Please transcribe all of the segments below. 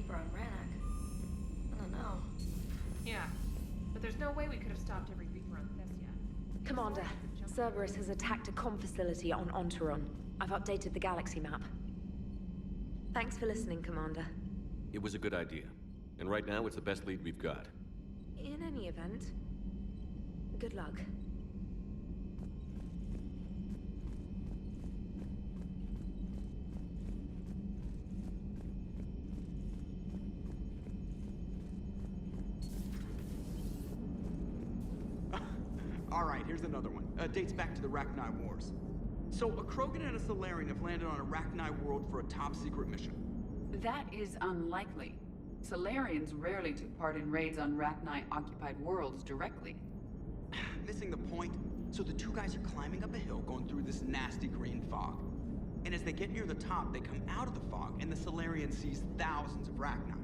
Reaper on Rannoch. I don't know. Yeah, but there's no way we could have stopped every Reaper on Thessia. Commander, Cerberus has attacked a comm facility on Ontaron. I've updated the galaxy map. Thanks for listening, Commander. It was a good idea. And right now, it's the best lead we've got. In any event, good luck. Alright, here's another one. Dates back to the Rachni Wars. So, a Krogan and a Salarian have landed on a Rachni world for a top-secret mission. That is unlikely. Salarians rarely took part in raids on Rachni-occupied worlds directly. Missing the point? So the two guys are climbing up a hill going through this nasty green fog. And as they get near the top, they come out of the fog, and the Salarian sees thousands of Rachni.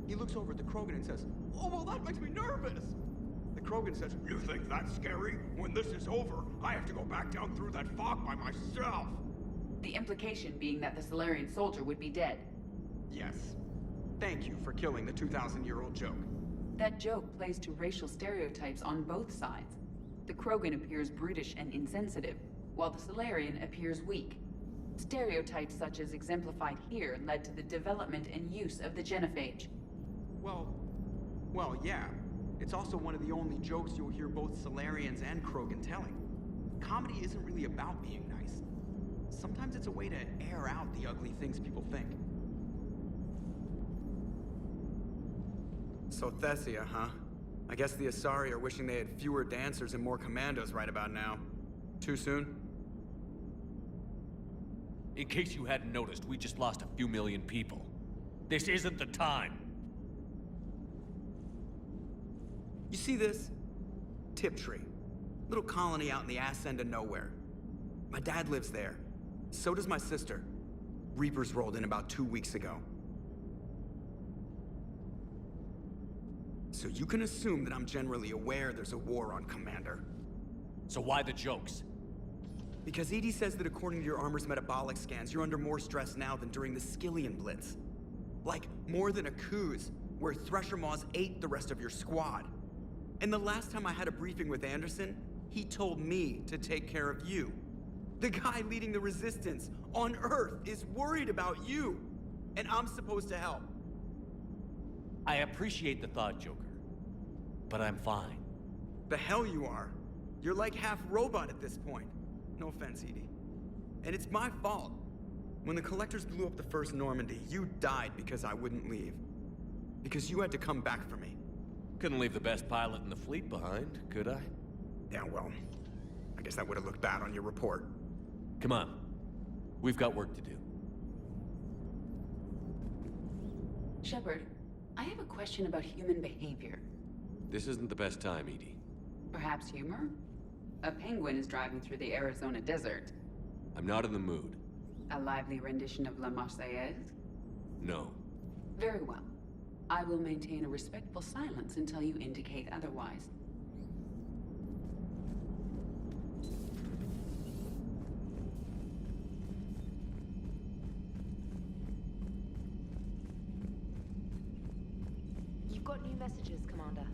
He looks over at the Krogan and says, "Oh, well, that makes me nervous!" The Krogan says, "You think that's scary? When this is over, I have to go back down through that fog by myself!" The implication being that the Salarian soldier would be dead. Yes. Thank you for killing the 2,000-year-old joke. That joke plays to racial stereotypes on both sides. The Krogan appears brutish and insensitive, while the Salarian appears weak. Stereotypes such as exemplified here led to the development and use of the genophage. Well, yeah. It's also one of the only jokes you'll hear both Salarians and Krogan telling. Comedy isn't really about being nice. Sometimes it's a way to air out the ugly things people think. So Thessia, huh? I guess the Asari are wishing they had fewer dancers and more commandos right about now. Too soon? In case you hadn't noticed, we just lost a few million people. This isn't the time. You see this? Tiptree. Little colony out in the ass end of nowhere. My dad lives there. So does my sister. Reapers rolled in about 2 weeks ago. So you can assume that I'm generally aware there's a war on, Commander. So why the jokes? Because EDI says that according to your armor's metabolic scans, you're under more stress now than during the Skillian Blitz. Like, more than a Kuz, where Thresher Maws ate the rest of your squad. And the last time I had a briefing with Anderson, he told me to take care of you. The guy leading the resistance on Earth is worried about you, and I'm supposed to help. I appreciate the thought, Joker. But I'm fine. The hell you are. You're like half robot at this point. No offense, EDI. And it's my fault. When the Collectors blew up the first Normandy, you died because I wouldn't leave. Because you had to come back for me. Couldn't leave the best pilot in the fleet behind, could I? Yeah, well, I guess that would have looked bad on your report. Come on. We've got work to do. Shepard, I have a question about human behavior. This isn't the best time, EDI. Perhaps humor? A penguin is driving through the Arizona desert. I'm not in the mood. A lively rendition of La Marseillaise? No. Very well. I will maintain a respectful silence until you indicate otherwise. You've got new messages, Commander.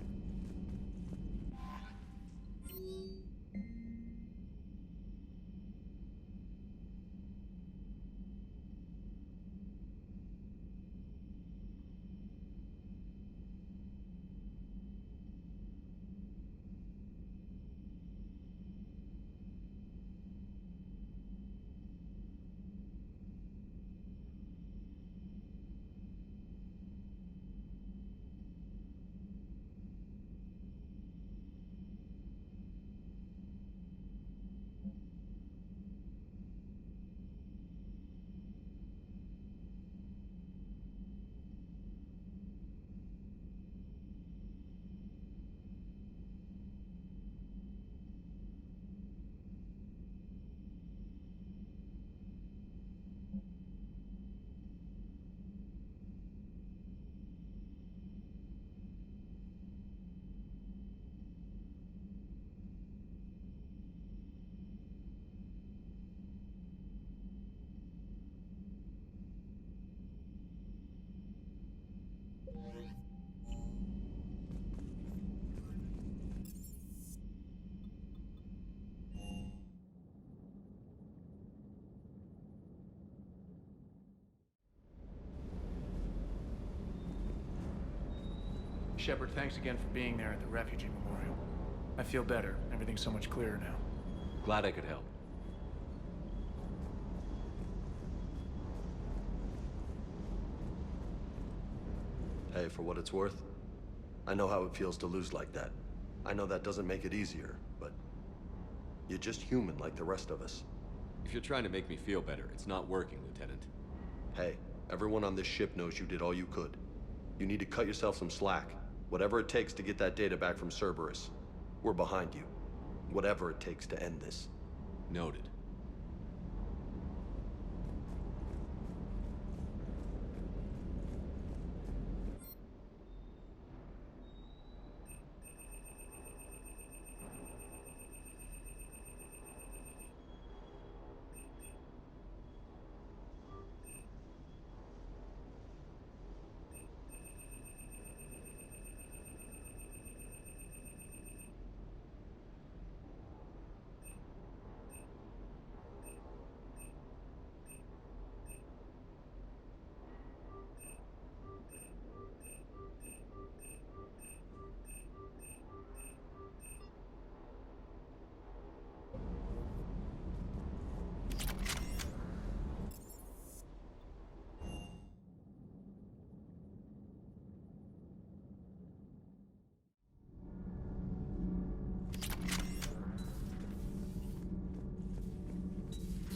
Shepard, thanks again for being there at the refugee memorial. I feel better. Everything's so much clearer now. Glad I could help. Hey, for what it's worth, I know how it feels to lose like that. I know that doesn't make it easier, but you're just human like the rest of us. If you're trying to make me feel better, it's not working, Lieutenant. Hey, everyone on this ship knows you did all you could. You need to cut yourself some slack. Whatever it takes to get that data back from Cerberus. We're behind you. Whatever it takes to end this. Noted.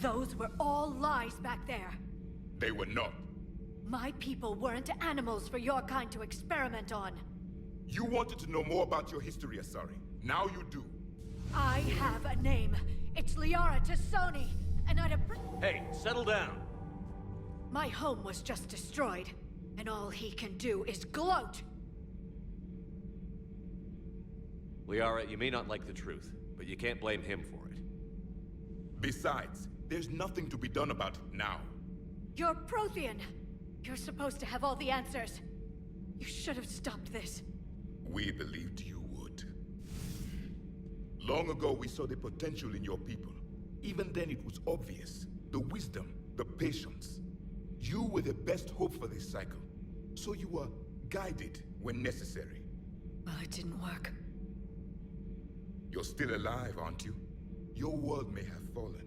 Those were all lies back there. They were not. My people weren't animals for your kind to experiment on. You wanted to know more about your history, Asari. Now you do. I have a name. It's Liara T'Soni, and I'd Hey, settle down! My home was just destroyed, and all he can do is gloat. Liara, you may not like the truth, but you can't blame him for it. Besides, there's nothing to be done about it now. You're Prothean. You're supposed to have all the answers. You should have stopped this. We believed you would. Long ago, we saw the potential in your people. Even then, it was obvious. The wisdom, the patience. You were the best hope for this cycle. So you were guided when necessary. Well, it didn't work. You're still alive, aren't you? Your world may have fallen,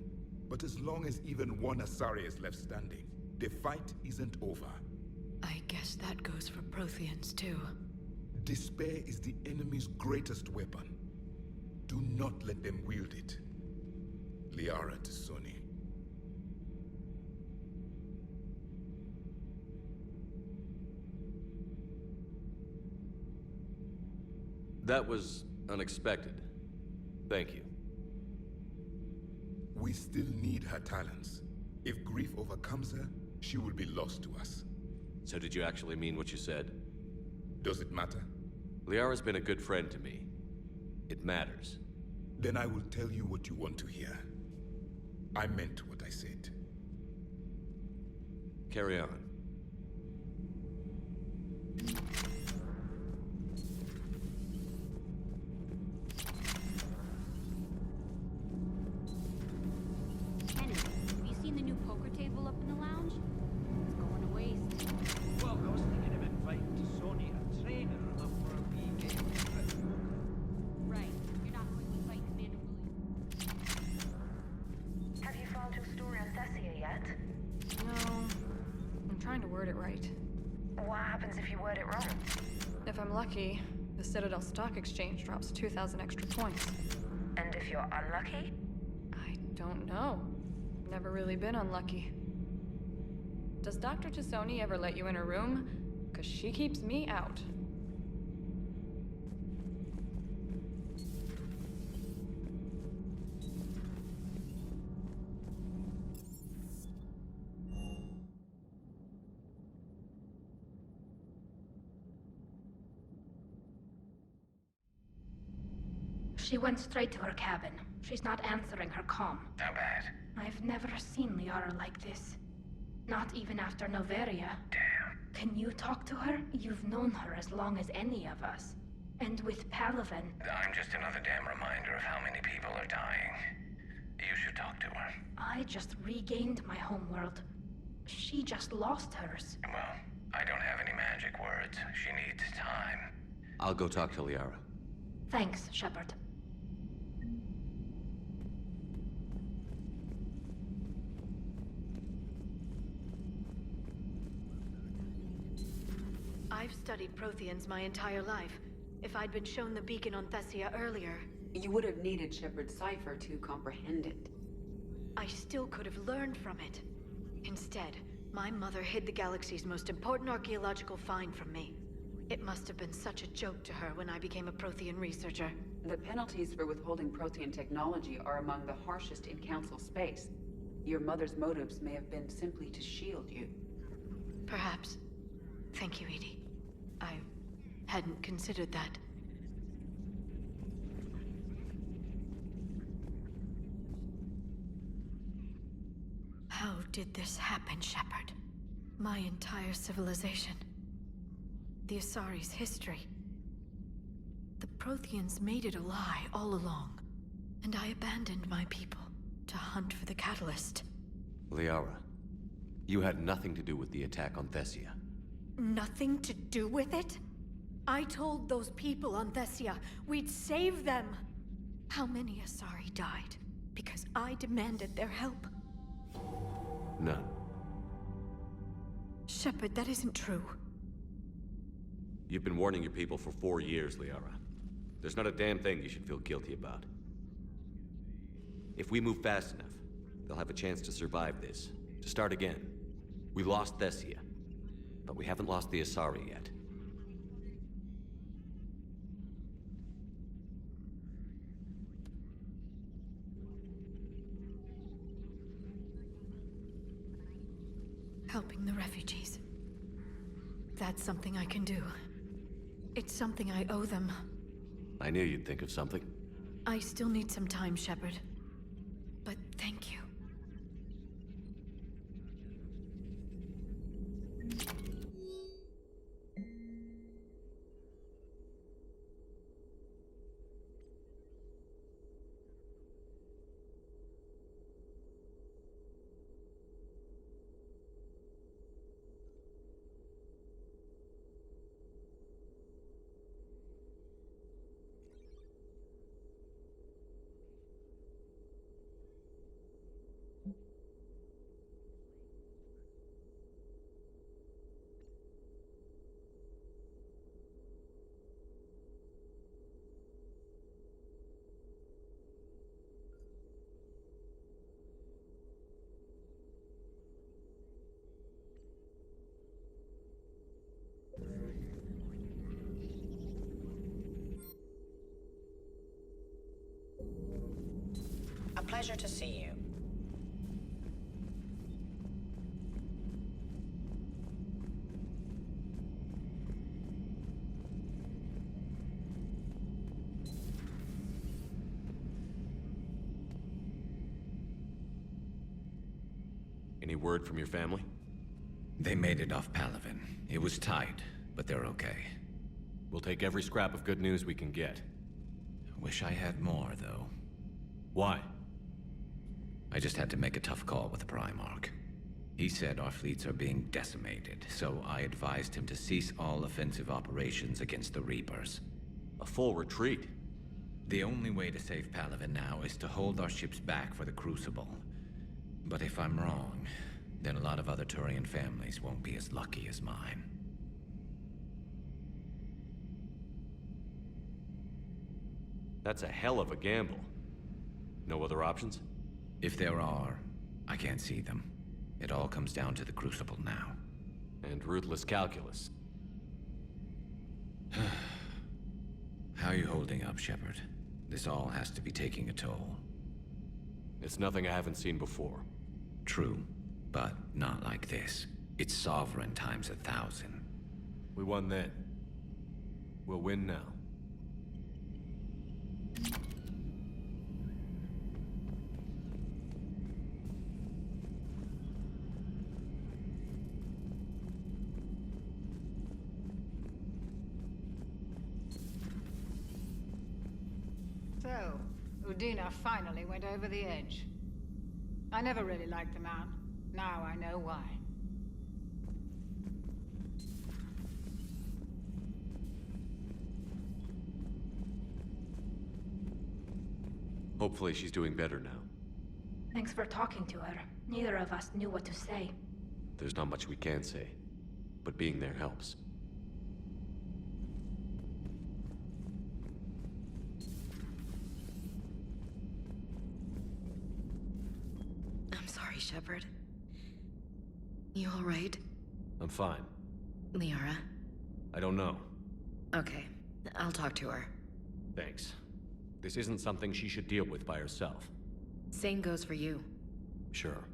but as long as even one Asari is left standing, the fight isn't over. I guess that goes for Protheans, too. Despair is the enemy's greatest weapon. Do not let them wield it. Liara T'Soni. That was unexpected. Thank you. We still need her talents. If grief overcomes her, she will be lost to us. So did you actually mean what you said? Does it matter? Liara's been a good friend to me. It matters. Then I will tell you what you want to hear. I meant what I said. Carry on. Kenny, have you seen the new poker table up in the lounge? It's going to waste. Well, I was thinking of inviting T'Soni a trainer up for a wee game of poker. Right. You're not going to fight Commander Williams. Have you found your story on Thessia yet? No. I'm trying to word it right. What happens if you word it wrong? If I'm lucky, the Citadel Stock Exchange drops 2,000 extra points. And if you're unlucky? I don't know. Never really been unlucky. Does Dr. T'Soni ever let you in her room? 'Cause she keeps me out. She went straight to her cabin. She's not answering her comm. How bad? I've never seen Liara like this. Not even after Noveria. Damn. Can you talk to her? You've known her as long as any of us. And with Palaven. I'm just another damn reminder of how many people are dying. You should talk to her. I just regained my homeworld. She just lost hers. Well, I don't have any magic words. She needs time. I'll go talk to Liara. Thanks, Shepard. I've studied Protheans my entire life. If I'd been shown the beacon on Thessia earlier, You would have needed Shepard's cipher to comprehend it. I still could have learned from it. Instead, my mother hid the galaxy's most important archaeological find from me. It must have been such a joke to her when I became a Prothean researcher. The penalties for withholding Prothean technology are among the harshest in Council space. Your mother's motives may have been simply to shield you. Perhaps. Thank you, EDI. I hadn't considered that. How did this happen, Shepard? My entire civilization. The Asari's history. The Protheans made it a lie all along, and I abandoned my people to hunt for the catalyst. Liara, you had nothing to do with the attack on Thessia. Nothing to do with it? I told those people on Thessia we'd save them. How many Asari died because I demanded their help? None. Shepard, that isn't true. You've been warning your people for 4 years, Liara. There's not a damn thing you should feel guilty about. If we move fast enough, they'll have a chance to survive this, to start again. We lost Thessia, but we haven't lost the Asari yet. Helping the refugees. That's something I can do. It's something I owe them. I knew you'd think of something. I still need some time, Shepard. But thank you. A pleasure to see you. Any word from your family? They made it off Palaven. It was tight, but they're okay. We'll take every scrap of good news we can get. Wish I had more, though. Why? I just had to make a tough call with the Primarch. He said our fleets are being decimated, so I advised him to cease all offensive operations against the Reapers. A full retreat? The only way to save Palaven now is to hold our ships back for the Crucible. But if I'm wrong, then a lot of other Turian families won't be as lucky as mine. That's a hell of a gamble. No other options? If there are, I can't see them. It all comes down to the Crucible now. And ruthless calculus. How are you holding up, Shepard? This all has to be taking a toll. It's nothing I haven't seen before. True, but not like this. It's sovereign times 1,000. We won then. We'll win now. So, Udina finally went over the edge. I never really liked the man. Now I know why. Hopefully she's doing better now. Thanks for talking to her. Neither of us knew what to say. There's not much we can say, but being there helps. I'm sorry, Shepard. You all right? I'm fine. Liara? I don't know. Okay, I'll talk to her. Thanks. This isn't something she should deal with by herself. Same goes for you. Sure.